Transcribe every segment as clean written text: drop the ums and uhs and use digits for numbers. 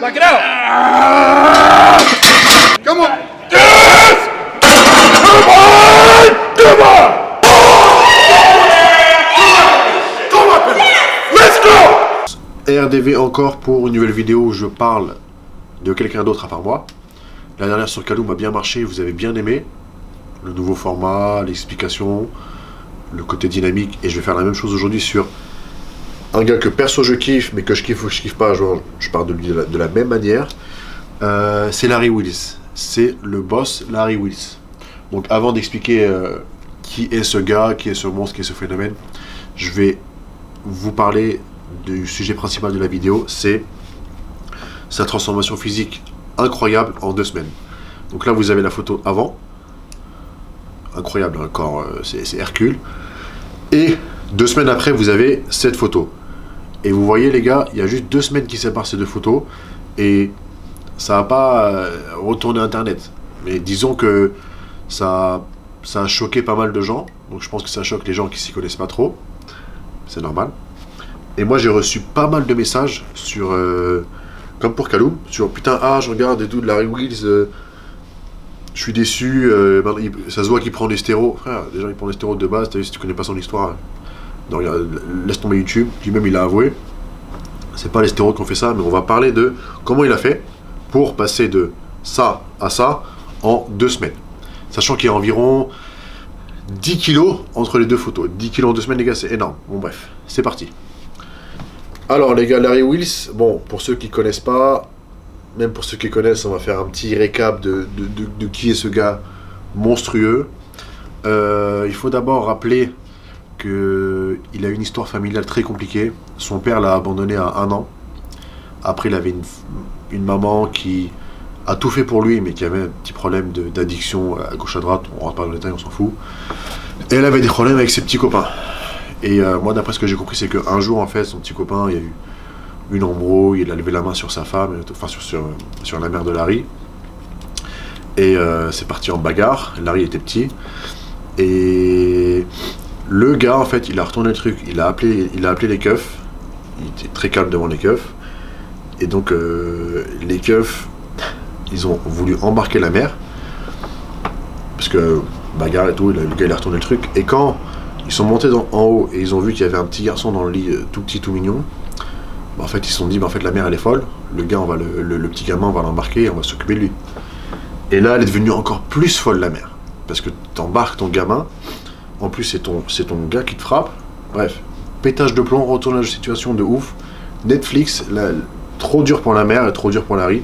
Knock it out! Come on! Yes! Come on! Come on! Come on! Let's go! RDV encore pour une nouvelle vidéo où je parle de quelqu'un d'autre à part moi. La dernière sur Kaloum a bien marché, vous avez bien aimé. Le nouveau format, l'explication, le côté dynamique. Et je vais faire la même chose aujourd'hui sur un gars que perso je kiffe, mais que je kiffe ou je kiffe pas, genre, je parle de lui de la même manière. C'est Larry Willis. C'est le boss Larry Willis. Donc avant d'expliquer qui est ce gars, qui est ce monstre, qui est ce phénomène, je vais vous parler du sujet principal de la vidéo, c'est sa transformation physique incroyable en 2 semaines. Donc là vous avez la photo avant, incroyable encore, c'est Hercule. Et 2 semaines après vous avez cette photo. Et vous voyez les gars, il y a juste 2 semaines qui séparent ces 2 photos, et ça n'a pas retourné internet. Mais disons que ça a choqué pas mal de gens, donc je pense que ça choque les gens qui s'y connaissent pas trop, c'est normal. Et moi j'ai reçu pas mal de messages sur, comme pour Kaloum, sur putain, je regarde et tout de Larry Willis, je suis déçu, ça se voit qu'il prend des stéros. Frère, déjà il prend des stéros de base, si tu connais pas son histoire, non, regarde, laisse tomber YouTube, lui-même il a avoué. C'est pas les stéroïdes qui ont fait ça, mais on va parler de comment il a fait pour passer de ça à ça en 2 semaines. Sachant qu'il y a environ 10 kilos entre les 2 photos. 10 kilos en 2 semaines, les gars, c'est énorme. Bon, bref, c'est parti. Alors, les gars, Larry Willis, bon, pour ceux qui connaissent pas, même pour ceux qui connaissent, on va faire un petit récap de qui est ce gars monstrueux. Il faut d'abord rappeler qu'il a une histoire familiale très compliquée. Son père l'a abandonné à 1 an. Après, il avait une maman qui a tout fait pour lui, mais qui avait un petit problème d'addiction à gauche à droite. On rentre pas dans le détail, on s'en fout. Et elle avait des problèmes avec ses petits copains. Et moi, d'après ce que j'ai compris, c'est qu'un jour, en fait, son petit copain, il y a eu une embrouille, il a levé la main sur sa femme, enfin sur la mère de Larry. Et c'est parti en bagarre. Larry était petit. Et le gars, en fait, il a retourné le truc, il a appelé les keufs. Il était très calme devant les keufs. Et donc, les keufs, ils ont voulu embarquer la mère. Parce que, bagarre et tout, le gars, il a retourné le truc. Et quand ils sont montés en haut et ils ont vu qu'il y avait un petit garçon dans le lit, tout petit, tout mignon, en fait, ils se sont dit, en fait, la mère, elle est folle. Le gars, le petit gamin, on va l'embarquer et on va s'occuper de lui. Et là, elle est devenue encore plus folle, la mère. Parce que t'embarques ton gamin. En plus, c'est ton gars qui te frappe. Bref, pétage de plomb, retournage de situation de ouf. Netflix, là, trop dur pour la mère et trop dur pour Larry.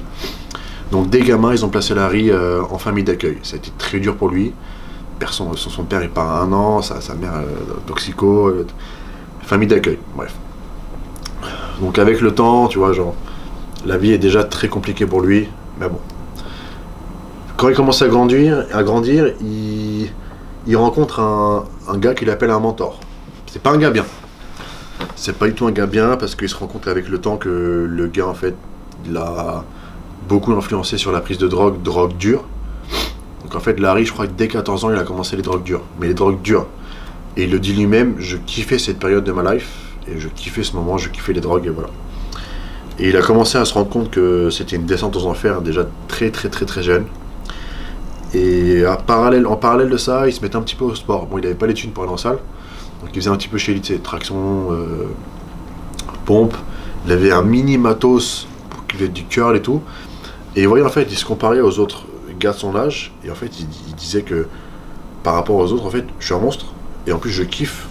Donc, des gamins, ils ont placé Larry en famille d'accueil. Ça a été très dur pour lui. Son père, il part à 1 an, sa mère, toxico, famille d'accueil. Bref. Donc, avec le temps, tu vois, genre, la vie est déjà très compliquée pour lui. Mais bon. Quand il commence à grandir, il rencontre un gars qu'il appelle un mentor. C'est pas un gars bien. C'est pas du tout un gars bien parce qu'il se rend compte avec le temps que le gars, en fait, il a beaucoup influencé sur la prise de drogue dure. Donc en fait, Larry, je crois que dès 14 ans, il a commencé les drogues dures. Mais les drogues dures. Et il le dit lui-même, je kiffais cette période de ma life. Et je kiffais ce moment, je kiffais les drogues et voilà. Et il a commencé à se rendre compte que c'était une descente aux enfers déjà très jeune. Et en parallèle de ça, il se mettait un petit peu au sport. Bon, il n'avait pas les thunes pour aller en salle, donc il faisait un petit peu chez lui, traction, pompe. Il avait un mini matos pour qu'il faisait du curl et tout. Et vous voyez, en fait, il se comparait aux autres gars de son âge. Et en fait, il disait que par rapport aux autres, en fait, je suis un monstre. Et en plus, je kiffe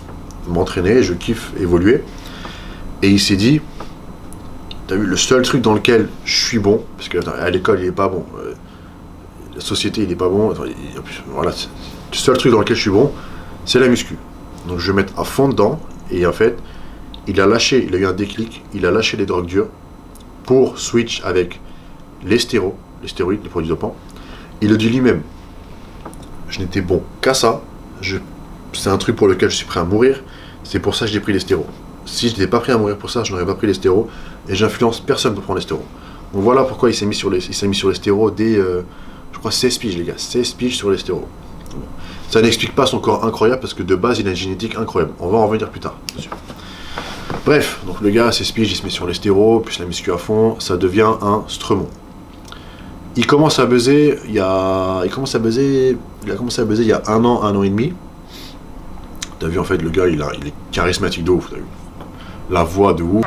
m'entraîner, je kiffe évoluer. Et il s'est dit, t'as vu, le seul truc dans lequel je suis bon, parce qu'à l'école, il est pas bon. La société, il est pas bon. Voilà, le seul truc dans lequel je suis bon, c'est la muscu. Donc je vais mettre à fond dedans. Et en fait, il a eu un déclic. Il a lâché les drogues dures pour switch avec les stéroïdes, les produits dopants. Il le dit lui-même. Je n'étais bon qu'à ça. C'est un truc pour lequel je suis prêt à mourir. C'est pour ça que j'ai pris les stéroïdes. Si je n'étais pas prêt à mourir pour ça, je n'aurais pas pris les stéroïdes. Et j'influence personne pour prendre les stéroïdes. Donc voilà pourquoi il s'est mis sur les stéroïdes dès, je crois, 16 piges, les gars. 16 piges sur les stéroïdes. Ça n'explique pas son corps incroyable parce que de base, il a une génétique incroyable. On va en revenir plus tard, bien sûr. Bref, donc le gars s'explique, il se met sur les stéros, plus la muscu à fond, ça devient un stremon. Il commence à buzzer, il a commencé à buzzer il y a un an et demi. T'as vu en fait le gars il est charismatique de ouf, t'as vu. La voix de ouf.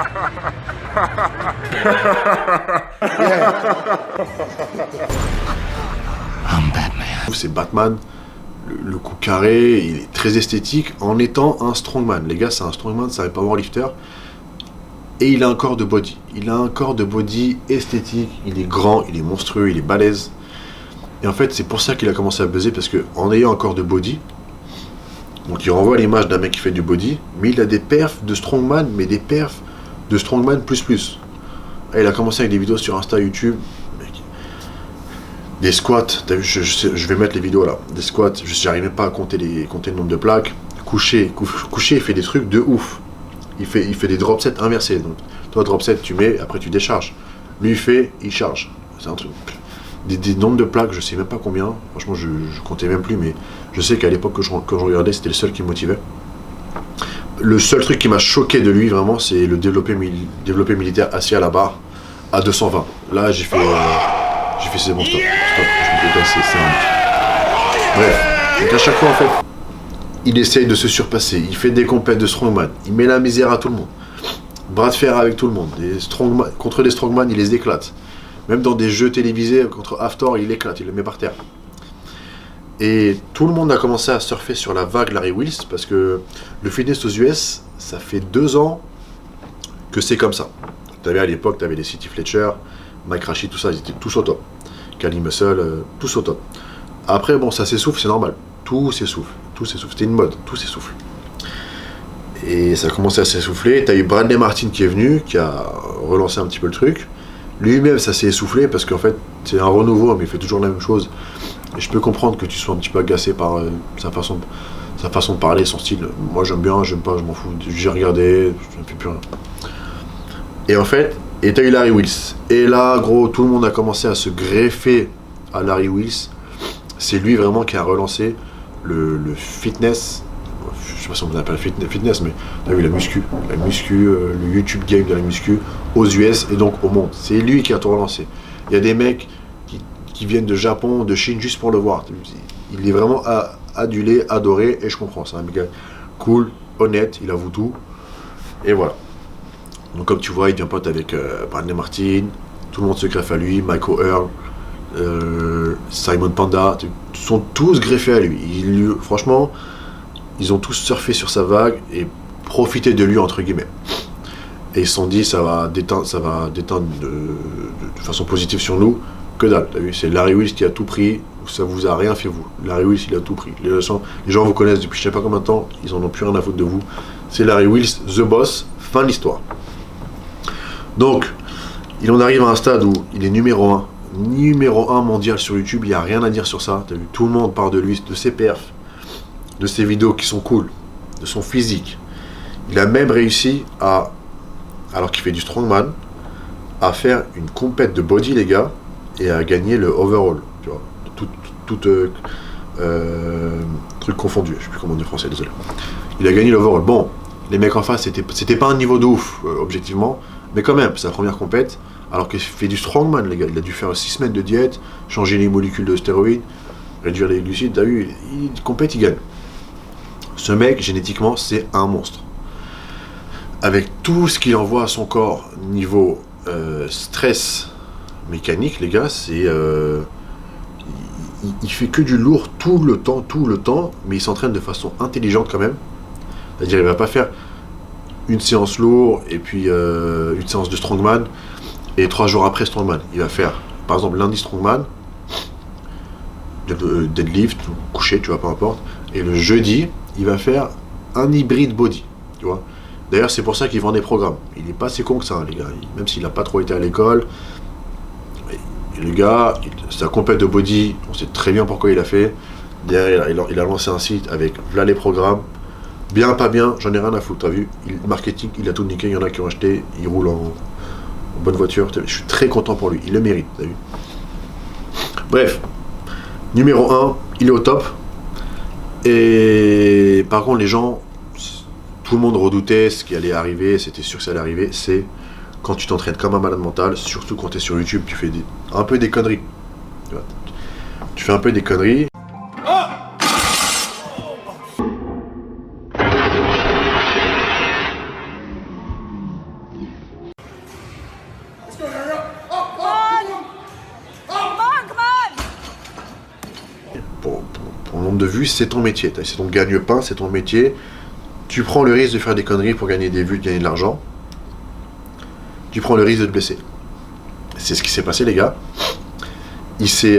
C'est Batman. Le coup carré, il est très esthétique en étant un strongman. Les gars, c'est un strongman, c'est un powerlifter. Et il a un corps de body. Il a un corps de body esthétique. Il est grand, il est monstrueux, il est balèze. Et en fait, c'est pour ça qu'il a commencé à buzzer, parce que en ayant un corps de body, donc il renvoie l'image d'un mec qui fait du body, mais il a des perfs de strongman, mais des perfs de strongman plus. Et il a commencé avec des vidéos sur Insta, YouTube. Des squats, t'as vu, je vais mettre les vidéos là. Des squats, j'arrive même pas à compter le nombre de plaques. Couché, il fait des trucs de ouf. Il fait des drop sets inversés. Donc, toi, drop set, tu mets, après tu décharges. Lui, il charge. C'est un truc. Des nombres de plaques, je sais même pas combien. Franchement, je comptais même plus, mais je sais qu'à l'époque, quand je regardais, c'était le seul qui me motivait. Le seul truc qui m'a choqué de lui, vraiment, c'est le développé militaire assis à la barre à 220. Là, j'ai fait c'est bon, stop, je me déplace, c'est un... Bref, donc à chaque fois en fait, il essaye de se surpasser, il fait des compètes de strongman, il met la misère à tout le monde, bras de fer avec tout le monde, contre les strongman, il les éclate, même dans des jeux télévisés contre Hafthor, il l'éclate, il le met par terre. Et tout le monde a commencé à surfer sur la vague Larry Wheels, parce que le fitness aux US, ça fait 2 ans que c'est comme ça. À l'époque, tu avais les City Fletcher, Mike Rashid, tout ça, ils étaient tous au top. Cali Muscle, tous au top. Après, bon, ça s'essouffle, c'est normal. Tout s'essouffle. C'était une mode, tout s'essouffle. Et ça a commencé à s'essouffler. T'as eu Bradley Martin qui est venu, qui a relancé un petit peu le truc. Lui-même, ça s'est essoufflé parce qu'en fait, c'est un renouveau, mais il fait toujours la même chose. Et je peux comprendre que tu sois un petit peu agacé par sa façon de parler, son style. Moi, j'aime bien, j'aime pas, je m'en fous. J'ai regardé, je ne fais plus rien. Et en fait, et t'as eu Larry Wheels. Et là, gros, tout le monde a commencé à se greffer à Larry Wheels. C'est lui vraiment qui a relancé le fitness. Je sais pas si on appelle fitness, mais t'as vu la muscu, le YouTube game de la muscu aux US et donc au monde. C'est lui qui a tout relancé. Il y a des mecs qui viennent de Japon, de Chine juste pour le voir. Il est vraiment adulé, adoré, et je comprends. C'est un gars cool, honnête, il avoue tout. Et voilà. Donc comme tu vois, il devient pote avec Bradley Martin, tout le monde se greffe à lui, Michael Earl, Simon Panda, ils sont tous greffés à lui. Franchement, ils ont tous surfé sur sa vague et profité de lui entre guillemets. Et ils se sont dit ça va déteindre de façon positive sur nous. Que dalle, t'as vu, c'est Larry Wheels qui a tout pris, ça vous a rien fait vous. Larry Wheels il a tout pris. Les gens vous connaissent depuis je sais pas combien de temps, ils en ont plus rien à foutre de vous. C'est Larry Wheels, the boss, fin de l'histoire. Donc, il en arrive à un stade où il est numéro 1 mondial sur YouTube, il n'y a rien à dire sur ça. T'as vu, tout le monde parle de lui, de ses perfs, de ses vidéos qui sont cool, de son physique. Il a même réussi alors qu'il fait du strongman, à faire une compète de body, les gars, et à gagner le overall, tu vois, tout truc confondu, je sais plus comment on dit en français, désolé. Il a gagné l'overall. Bon, les mecs en face, c'était pas un niveau de ouf, objectivement, mais quand même, c'est la première compète, alors qu'il fait du strongman, les gars. Il a dû faire 6 semaines de diète, changer les molécules de stéroïdes, réduire les glucides, t'as vu, il compète, il gagne. Ce mec, génétiquement, c'est un monstre. Avec tout ce qu'il envoie à son corps, niveau stress mécanique, les gars, c'est... il fait que du lourd tout le temps, mais il s'entraîne de façon intelligente quand même. C'est-à-dire, il va pas faire une séance lourde et puis une séance de strongman et 3 jours après strongman. Il va faire, par exemple, lundi strongman, deadlift, couché, tu vois, peu importe. Et le jeudi, il va faire un hybride body, tu vois. D'ailleurs, c'est pour ça qu'il vend des programmes. Il n'est pas si con que ça, les gars. Même s'il n'a pas trop été à l'école, le gars, sa compète de body, on sait très bien pourquoi il a fait. Derrière, il a lancé un site avec là les programmes. Bien, pas bien, j'en ai rien à foutre, t'as vu. Le marketing, il a tout niqué, il y en a qui ont acheté, il roule en bonne voiture. Je suis très content pour lui, il le mérite, t'as vu. Bref, numéro 1, il est au top. Et par contre, les gens, tout le monde redoutait ce qui allait arriver, c'était sûr que ça allait arriver, c'est quand tu t'entraînes comme un malade mental, surtout quand tu es sur YouTube, tu fais un peu des conneries. Tu fais un peu des conneries. Pour le nombre de vues, c'est ton métier. C'est ton gagne-pain, c'est ton métier. Tu prends le risque de faire des conneries pour gagner des vues, de gagner de l'argent. Tu prends le risque de te blesser. C'est ce qui s'est passé, les gars. Il s'est...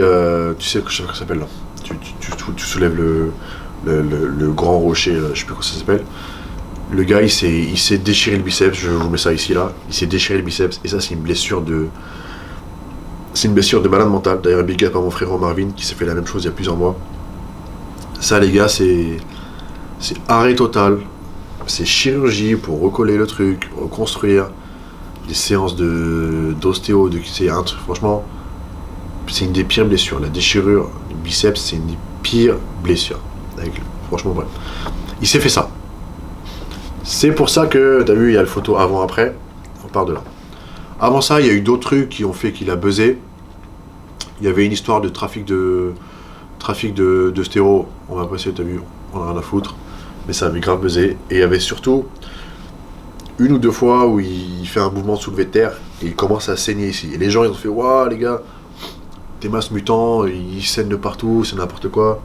tu sais comment ça s'appelle là. Tu soulèves le grand rocher, je sais plus comment ça s'appelle. Le gars, il s'est déchiré le biceps. Je vous mets ça ici, là. Il s'est déchiré le biceps. Et ça, c'est une blessure de... C'est une blessure de malade mental. D'ailleurs, big up à mon frère Marvin qui s'est fait la même chose il y a plusieurs mois. Ça, les gars, c'est arrêt total. C'est chirurgie pour recoller le truc, reconstruire. Des séances d'ostéo, c'est un truc, franchement, c'est une des pires blessures. La déchirure du biceps, c'est une des pires blessures. Franchement, bref. Il s'est fait ça. C'est pour ça que, t'as vu, il y a le photo avant-après. On part de là. Avant ça, il y a eu d'autres trucs qui ont fait qu'il a buzzé. Il y avait une histoire de trafic de stéro. On va passer, t'as vu, on a rien à foutre. Mais ça avait grave buzzé. Et il y avait surtout une ou deux fois où il fait un mouvement de soulevé de terre et il commence à saigner ici. Et les gens, ils ont fait « Waouh, les gars, t'es masse mutant, il saigne de partout, c'est n'importe quoi. »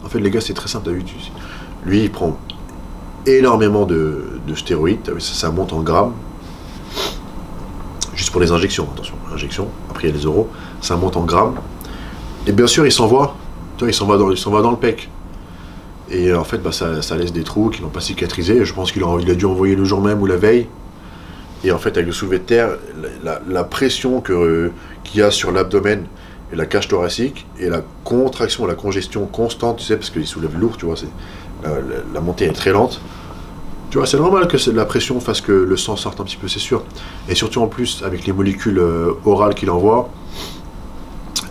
En fait, les gars, c'est très simple, t'as vu. Lui, il prend énormément de stéroïdes, t'as vu, ça monte en grammes. Juste pour les injections, attention, injection, après il y a les euros, ça monte en grammes. Et bien sûr, il s'envoie. Tu vois, il s'en va dans le pec. Et en fait, bah, ça laisse des trous qui n'ont pas cicatrisé. Je pense qu'il a dû envoyer le jour même ou la veille. Et en fait, avec le soulevé de terre, la pression qu'il y a sur l'abdomen et la cage thoracique, et la contraction, la congestion constante, tu sais, parce qu'il soulève lourd, tu vois, la montée est très lente. Tu vois, c'est normal que la pression fasse que le sang sorte un petit peu, c'est sûr. Et surtout en plus, avec les molécules orales qu'il envoie,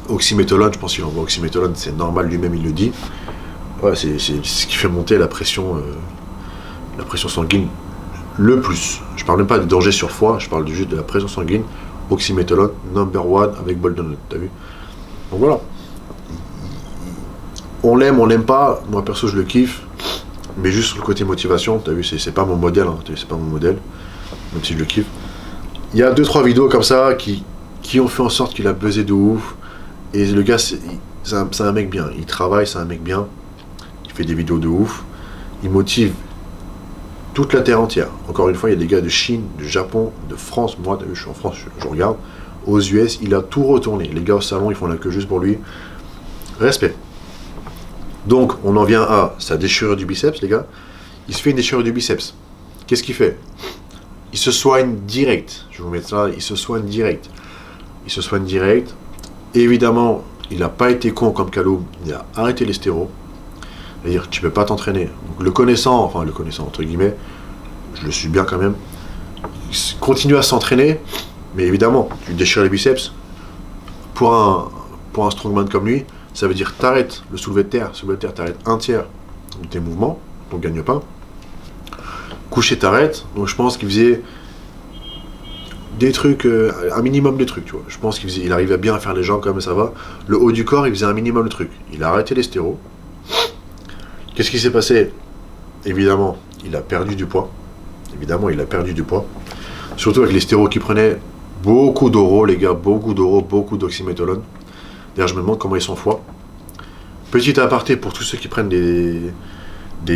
oxymétolone, je pense qu'il envoie oxymétolone, c'est normal, lui-même il le dit. Ouais, c'est ce qui fait monter la pression sanguine le plus. Je parle même pas de danger sur foie, je parle juste de la pression sanguine. Oxymétolone, number one avec Bolden, t'as vu? Donc voilà. On l'aime, on l'aime pas. Moi perso, je le kiffe. Mais juste sur le côté motivation, t'as vu, c'est pas mon modèle, hein, c'est pas mon modèle. Même si je le kiffe. Il y a 2-3 vidéos comme ça qui ont fait en sorte qu'il a buzzé de ouf. Et le gars, c'est un mec bien. Il travaille, c'est un mec bien. Fait des vidéos de ouf, il motive toute la terre entière. Encore une fois, il y a des gars de Chine, de Japon, de France. Moi, je suis en France, je regarde. Aux US, il a tout retourné. Les gars au salon, ils font la queue juste pour lui. Respect. Donc, on en vient à sa déchirure du biceps, les gars. Il se fait une déchirure du biceps. Qu'est-ce qu'il fait? Il se soigne direct. Je vais vous mettre ça, il se soigne direct. Il se soigne direct. Et évidemment, il n'a pas été con comme Kaloum. Il a arrêté les stéros. C'est-à-dire tu peux pas t'entraîner. Le connaissant entre guillemets, je le suis bien quand même, il continue à s'entraîner, mais évidemment, tu déchires les biceps. Pour un strongman comme lui, ça veut dire t'arrêtes le soulevé de terre, t'arrêtes un tiers de tes mouvements, donc gagne-pain. Coucher t'arrêtes, donc je pense qu'il faisait des trucs, un minimum de trucs, tu vois. Je pense qu'il arrivait bien à faire les jambes quand même, ça va. Le haut du corps, il faisait un minimum de trucs. Il a arrêté les stéros. Qu'est-ce qui s'est passé? Évidemment, il a perdu du poids. Surtout avec les stéros qu'il prenait. Beaucoup d'euros, les gars. Beaucoup d'euros, beaucoup d'oxymétolone. D'ailleurs, je me demande comment ils sont foie. Petit aparté pour tous ceux qui prennent des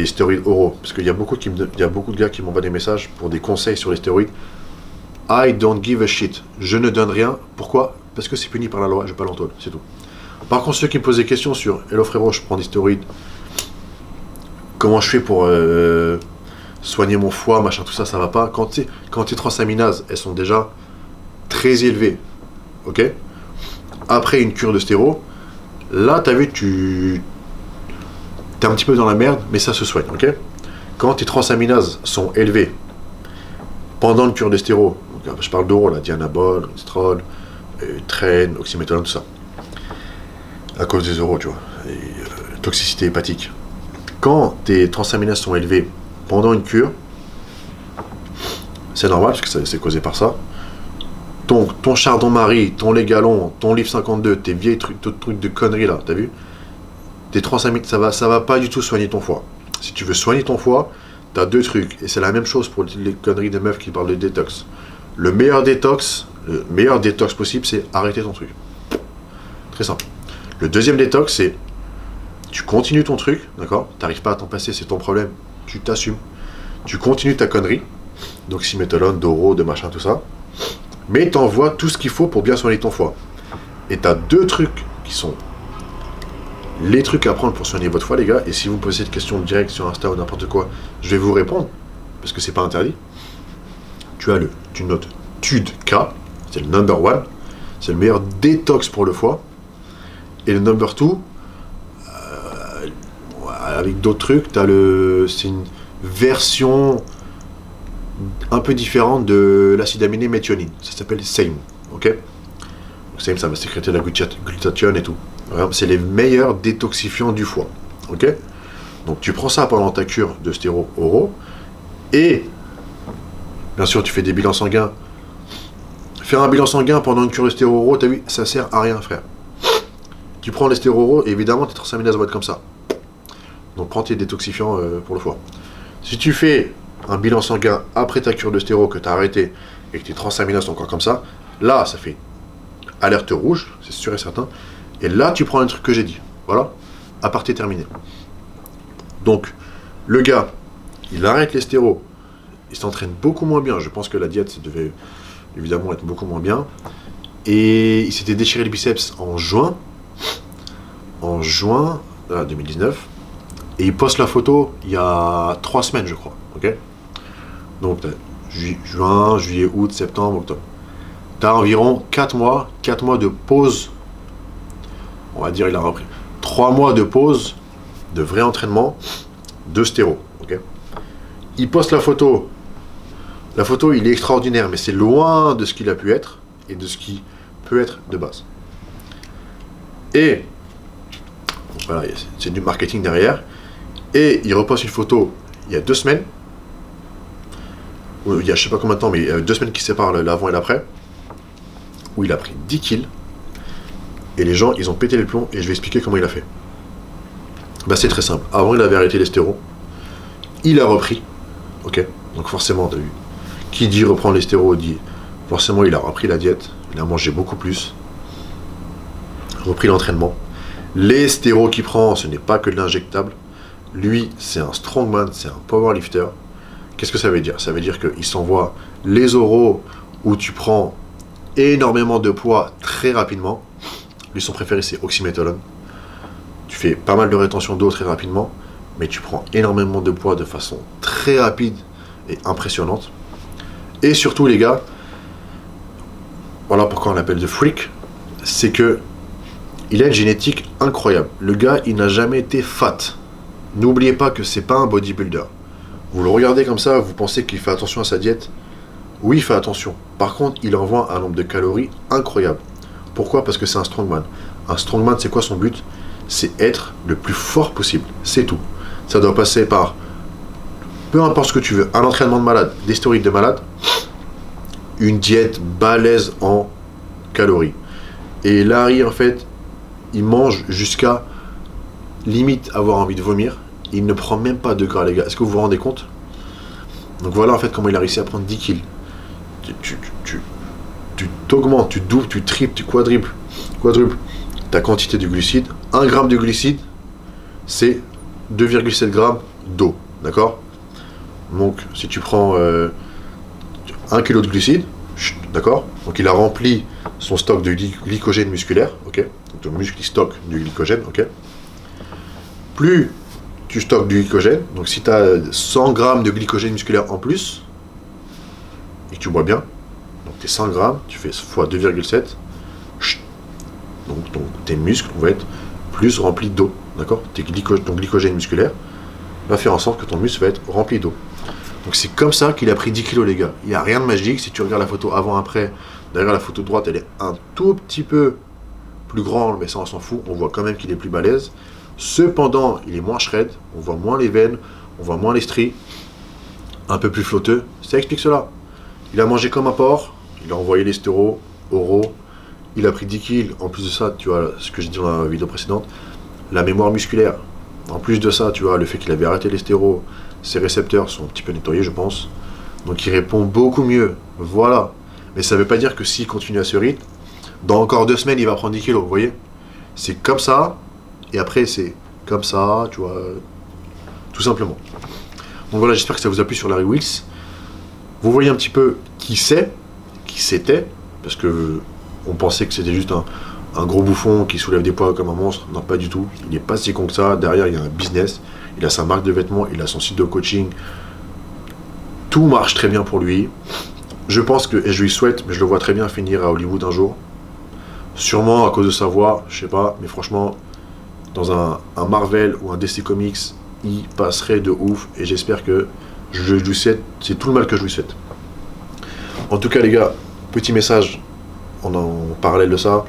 stéroïdes oraux. Parce qu'il y a beaucoup de gars qui m'envoient des messages pour des conseils sur les stéroïdes. I don't give a shit. Je ne donne rien. Pourquoi? Parce que c'est puni par la loi. Je pas l'entendre. C'est tout. Par contre, ceux qui me posent des questions sur hello frérot, je prends des stéroïdes. Comment je fais pour soigner mon foie, machin, tout ça, ça va pas. Quand tes transaminases, elles sont déjà très élevées, ok? Après une cure de stéro, là, t'as vu, t'es un petit peu dans la merde, mais ça se soigne, ok? Quand tes transaminases sont élevées pendant une cure de stéro, donc, je parle d'euro, là, Dianabol, Ristrol, Tren, oxymétolone, tout ça, à cause des euros, tu vois, et toxicité hépatique. Quand tes transaminases sont élevées pendant une cure, C'est normal parce que c'est causé par ça. Ton chardon-marie, ton lait galon, ton livre 52, tes vieilles trucs de conneries là, t'as vu? Tes 35 000, ça va pas du tout soigner ton foie. Si tu veux soigner ton foie, t'as 2 trucs. Et c'est la même chose pour les conneries de meufs qui parlent de détox. Le meilleur détox possible, c'est arrêter ton truc. Très simple. Le deuxième détox, c'est tu continues ton truc, d'accord? T'arrives pas à t'en passer, c'est ton problème. Tu t'assumes. Tu continues ta connerie. D'oxymétolone, d'oro, de machin, tout ça. Mais t'envoies tout ce qu'il faut pour bien soigner ton foie. Et t'as 2 trucs qui sont les trucs à prendre pour soigner votre foie, les gars. Et si vous me posez cette question directe sur Insta ou n'importe quoi, je vais vous répondre, parce que c'est pas interdit. Tu notes TUDK, c'est le number 1, c'est le meilleur détox pour le foie. Et le number 2, avec d'autres trucs, c'est une version un peu différente de l'acide aminé méthionine. Ça s'appelle SAME, ok? Donc SAME, ça va sécréter la glutathione et tout. C'est les meilleurs détoxifiants du foie, ok? Donc tu prends ça pendant ta cure de stéro oraux, et bien sûr tu fais des bilans sanguins. Faire un bilan sanguin pendant une cure de stéro oraux, t'as vu, ça sert à rien, frère. Tu prends les stéro oraux, et évidemment tes transaminases vont être comme ça. Donc prends tes détoxifiants pour le foie. Si tu fais un bilan sanguin après ta cure de stéro que tu as arrêté et que tes transaminases sont encore comme ça, là ça fait alerte rouge, c'est sûr et certain. Et là tu prends un truc que j'ai dit. Voilà, aparté terminé. Donc le gars, il arrête les stéros, il s'entraîne beaucoup moins bien. Je pense que la diète devait évidemment être beaucoup moins bien. Et il s'était déchiré le biceps en juin 2019. Et il poste la photo il y a 3 semaines, je crois. Ok? Donc, juin, juillet, août, septembre, octobre. Tu as environ 4 mois de pause. On va dire, il a repris 3 mois de pause de vrai entraînement de stéro. Ok? Il poste la photo. La photo, il est extraordinaire, mais c'est loin de ce qu'il a pu être et de ce qui peut être de base. Et voilà, c'est du marketing derrière. Et il reposte une photo il y a 2 semaines. Il y a je sais pas combien de temps, mais il y a 2 semaines qui séparent l'avant et l'après. Où il a pris 10 kills. Et les gens, ils ont pété les plombs. Et je vais expliquer comment il a fait. Bah, c'est très simple. Avant, il avait arrêté les stéros. Il a repris. Ok? Donc forcément, t'as vu. Qui dit reprendre les stéros dit forcément il a repris la diète. Il a mangé beaucoup plus. Repris l'entraînement. Les stéros qu'il prend, ce n'est pas que de l'injectable. Lui, c'est un strongman, c'est un powerlifter. Qu'est-ce que ça veut dire? Ça veut dire qu'il s'envoie les oraux où tu prends énormément de poids très rapidement. Lui, son préféré, c'est oxymétolone. Tu fais pas mal de rétention d'eau très rapidement, mais tu prends énormément de poids de façon très rapide et impressionnante. Et surtout, les gars, voilà pourquoi on l'appelle The Freak, c'est que il a une génétique incroyable. Le gars, il n'a jamais été fat. N'oubliez pas que c'est pas un bodybuilder. Vous le regardez comme ça, vous pensez qu'il fait attention à sa diète. Oui, il fait attention. Par contre, il envoie un nombre de calories incroyable. Pourquoi? Parce que c'est un strongman. Un strongman, c'est quoi son but? C'est être le plus fort possible. C'est tout. Ça doit passer par, peu importe ce que tu veux, un entraînement de malade, des stéroïdes de malade, une diète balèze en calories. Et Larry, en fait, il mange jusqu'à limite avoir envie de vomir. Il ne prend même pas de gras, les gars. Est-ce que vous vous rendez compte? Donc voilà en fait comment il a réussi à prendre 10 kills. Tu t'augmentes, tu doubles, tu triples, tu quadruples ta quantité de glucides. 1 gramme de glucides, c'est 2,7 grammes d'eau. D'accord? Donc si tu prends 1 kg de glucides, d'accord? Donc il a rempli son stock de glycogène musculaire, ok? Donc ton muscle stocke du glycogène, ok? Plus tu stockes du glycogène, donc si tu as 100 grammes de glycogène musculaire en plus, et que tu bois bien, donc tes 100 grammes, tu fais x 2,7, donc tes muscles vont être plus remplis d'eau, d'accord? Ton glycogène musculaire va faire en sorte que ton muscle va être rempli d'eau. Donc c'est comme ça qu'il a pris 10 kilos, les gars. Il n'y a rien de magique. Si tu regardes la photo avant-après, derrière la photo de droite, elle est un tout petit peu plus grande, mais ça on s'en fout. On voit quand même qu'il est plus balèze. Cependant, il est moins shred. On voit moins les veines, on voit moins les stries, un peu plus flotteux. Ça explique cela. Il a mangé comme un porc, il a envoyé les stéros, oraux, il a pris 10 kills. En plus de ça, tu vois, ce que j'ai dit dans la vidéo précédente, la mémoire musculaire. En plus de ça, tu vois, le fait qu'il avait arrêté les stéros, ses récepteurs sont un petit peu nettoyés, je pense. Donc il répond beaucoup mieux. Voilà. Mais ça veut pas dire que s'il continue à ce rythme, dans encore 2 semaines, il va prendre 10 kilos, vous voyez. C'est comme ça, et après c'est comme ça, tu vois, tout simplement. Donc voilà, j'espère que ça vous a plu sur Larry Wheels. Vous voyez un petit peu qui c'est, qui c'était, parce que on pensait que c'était juste un gros bouffon qui soulève des poids comme un monstre. Non, pas du tout. Il n'est pas si con que ça. Derrière, il y a un business. Il a sa marque de vêtements, il a son site de coaching. Tout marche très bien pour lui. Je pense que, et je lui souhaite, mais je le vois très bien finir à Hollywood un jour. Sûrement à cause de sa voix, je sais pas, mais franchement, dans un Marvel ou un DC Comics, il passerait de ouf. Et j'espère que je lui souhaite, c'est tout le mal que je lui souhaite. En tout cas, les gars, petit message en parallèle de ça.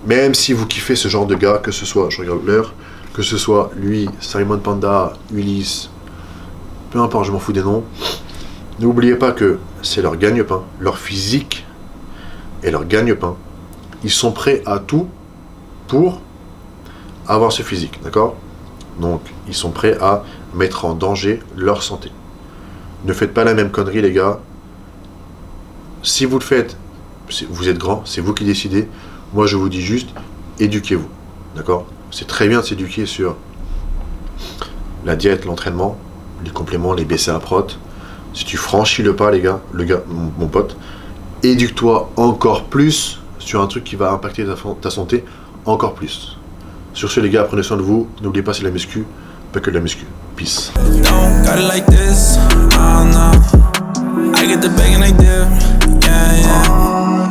Même si vous kiffez ce genre de gars, que ce soit, je regarde l'heure, que ce soit lui, Simon Panda, Ulysse, peu importe, je m'en fous des noms, n'oubliez pas que c'est leur gagne-pain, leur physique et leur gagne-pain. Ils sont prêts à tout pour avoir ce physique, d'accord? Donc, ils sont prêts à mettre en danger leur santé. Ne faites pas la même connerie, les gars. Si vous le faites, vous êtes grand, c'est vous qui décidez. Moi, je vous dis juste, éduquez-vous, d'accord? C'est très bien de s'éduquer sur la diète, l'entraînement, les compléments, les BCAA prot. Si tu franchis le pas, les gars, mon pote, éduque-toi encore plus sur un truc qui va impacter ta santé encore plus. Sur ce, les gars, prenez soin de vous. N'oubliez pas, c'est la muscu, pas que de la muscu. Peace. I get the bag and they dip, yeah, yeah.